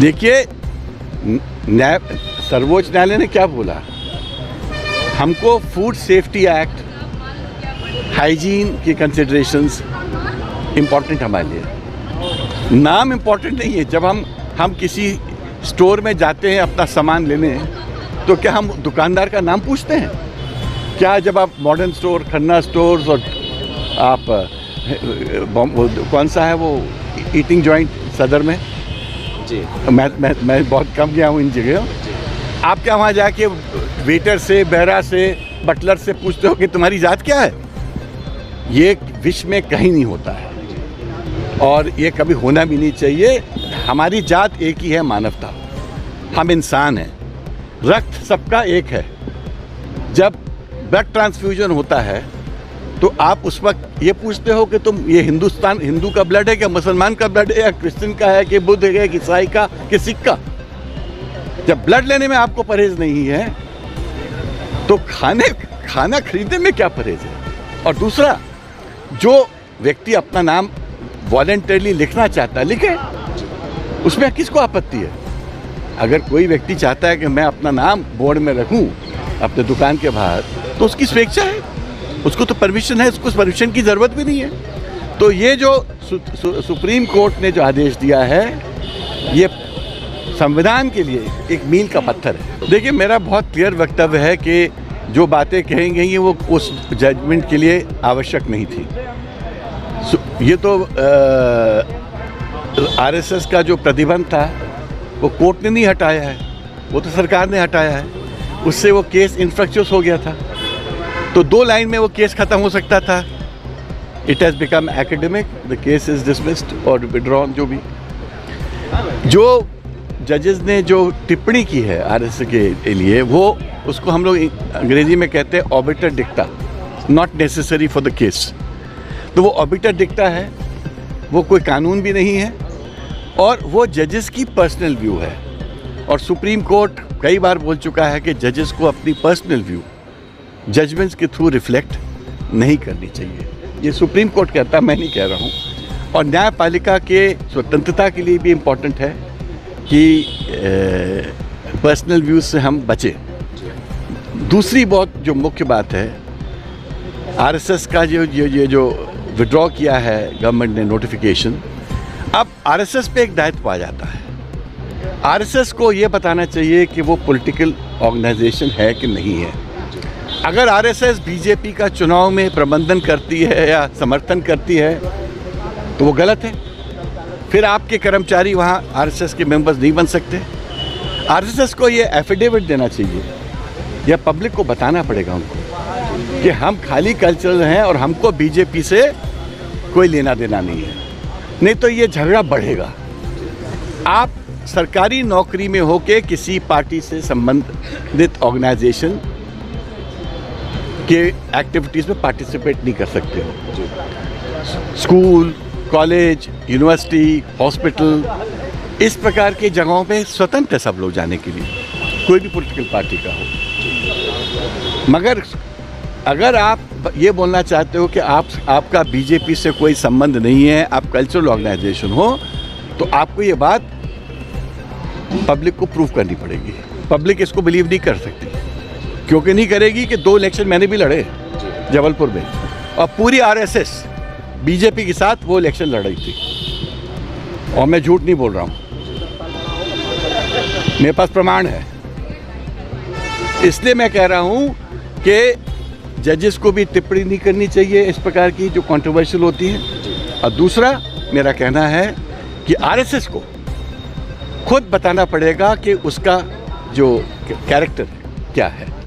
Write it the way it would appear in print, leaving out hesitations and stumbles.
देखिए, सर्वोच्च न्यायालय ने क्या बोला, हमको फूड सेफ्टी एक्ट, हाइजीन की कंसिडरेशंस इम्पॉर्टेंट हमारे लिए, नाम इम्पॉर्टेंट नहीं है। जब हम किसी स्टोर में जाते हैं अपना सामान लेने, तो क्या हम दुकानदार का नाम पूछते हैं? क्या जब आप मॉडर्न स्टोर, खन्ना स्टोर्स और आप कौन सा है वो ईटिंग जॉइंट सदर में जी, मैं बहुत कम गया हूँ इन जगह, आप क्या वहाँ जाके वेटर से, बेहरा से, बटलर से पूछते हो कि तुम्हारी जात क्या है? ये विश्व में कहीं नहीं होता है और ये कभी होना भी नहीं चाहिए। हमारी जात एक ही है, मानवता। हम इंसान हैं, रक्त सबका एक है। जब ब्लड ट्रांसफ्यूजन होता है तो आप उस वक्त ये पूछते हो कि तुम ये हिंदू का ब्लड है क्या, मुसलमान का ब्लड है या क्रिश्चियन का है कि बुद्ध है कि ईसाई का कि सिख का? जब ब्लड लेने में आपको परहेज नहीं है तो खाना खरीदने में क्या परहेज है? और दूसरा, जो व्यक्ति अपना नाम वॉलंटरली लिखना चाहता है लिखे, उसमें किसको आपत्ति है? अगर कोई व्यक्ति चाहता है कि मैं अपना नाम बोर्ड में रखूं अपने दुकान के बाहर, तो उसकी स्वेच्छा है, उसको तो परमिशन है, उसको परमिशन की ज़रूरत भी नहीं है। तो ये जो सुप्रीम कोर्ट ने जो आदेश दिया है, ये संविधान के लिए एक मील का पत्थर है। देखिए, मेरा बहुत क्लियर वक्तव्य है कि जो बातें कही गई हैं वो उस जजमेंट के लिए आवश्यक नहीं थी। ये तो आरएसएस का जो प्रतिबंध था वो कोर्ट ने नहीं हटाया है, वो तो सरकार ने हटाया है। उससे वो केस इन्फ्रक्चुअस हो गया था, तो 2 लाइन में वो केस ख़त्म हो सकता था। It has become academic, the case is dismissed और विड्रॉन। जो जजेस ने जो टिप्पणी की है आरएसएस के लिए, वो उसको हम लोग अंग्रेजी में कहते हैं obiter dicta, not necessary for the case. तो वो ऑबिटर डिक्टा है, वो कोई कानून भी नहीं है और वो जजेस की पर्सनल व्यू है। और सुप्रीम कोर्ट कई बार बोल चुका है कि जजेस को अपनी पर्सनल व्यू जजमेंट्स के थ्रू रिफ्लेक्ट नहीं करनी चाहिए। ये सुप्रीम कोर्ट कहता है, मैं नहीं कह रहा हूँ। और न्यायपालिका के स्वतंत्रता के लिए भी इम्पोर्टेंट है कि पर्सनल व्यूज से हम बचें। दूसरी बहुत जो मुख्य बात है, आरएसएस का जो विड्रॉ किया है गवर्नमेंट ने नोटिफिकेशन, अब आरएसएस पे एक दायित्व आ जाता है। आरएसएस को ये बताना चाहिए कि वो पॉलिटिकल ऑर्गेनाइजेशन है कि नहीं है। अगर आरएसएस बीजेपी का चुनाव में प्रबंधन करती है या समर्थन करती है तो वो गलत है। फिर आपके कर्मचारी वहाँ आरएसएस के मेंबर्स नहीं बन सकते। आरएसएस को ये एफिडेविट देना चाहिए या पब्लिक को बताना पड़ेगा उनको कि हम खाली कल्चरल हैं और हमको बीजेपी से कोई लेना देना नहीं है, नहीं तो ये झगड़ा बढ़ेगा। आप सरकारी नौकरी में होके किसी पार्टी से संबंधित ऑर्गेनाइजेशन के एक्टिविटीज़ में पार्टिसिपेट नहीं कर सकते हो। स्कूल, कॉलेज, यूनिवर्सिटी, हॉस्पिटल, इस प्रकार की जगहों पे स्वतंत्र है सब लोग जाने के लिए, कोई भी पॉलिटिकल पार्टी का हो। मगर अगर आप ये बोलना चाहते हो कि आपका बीजेपी से कोई संबंध नहीं है, आप कल्चरल ऑर्गेनाइजेशन हो, तो आपको ये बात पब्लिक को प्रूव करनी पड़ेगी। पब्लिक इसको बिलीव नहीं कर सकती, क्योंकि नहीं करेगी कि 2 इलेक्शन मैंने भी लड़े जबलपुर में और पूरी आरएसएस बीजेपी के साथ वो इलेक्शन लड़ रही थी, और मैं झूठ नहीं बोल रहा हूँ, मेरे पास प्रमाण है। इसलिए मैं कह रहा हूँ कि जजेस को भी टिप्पणी नहीं करनी चाहिए इस प्रकार की जो कंट्रोवर्शियल होती है। और दूसरा मेरा कहना है कि आरएसएस को खुद बताना पड़ेगा कि उसका जो कैरेक्टर क्या है।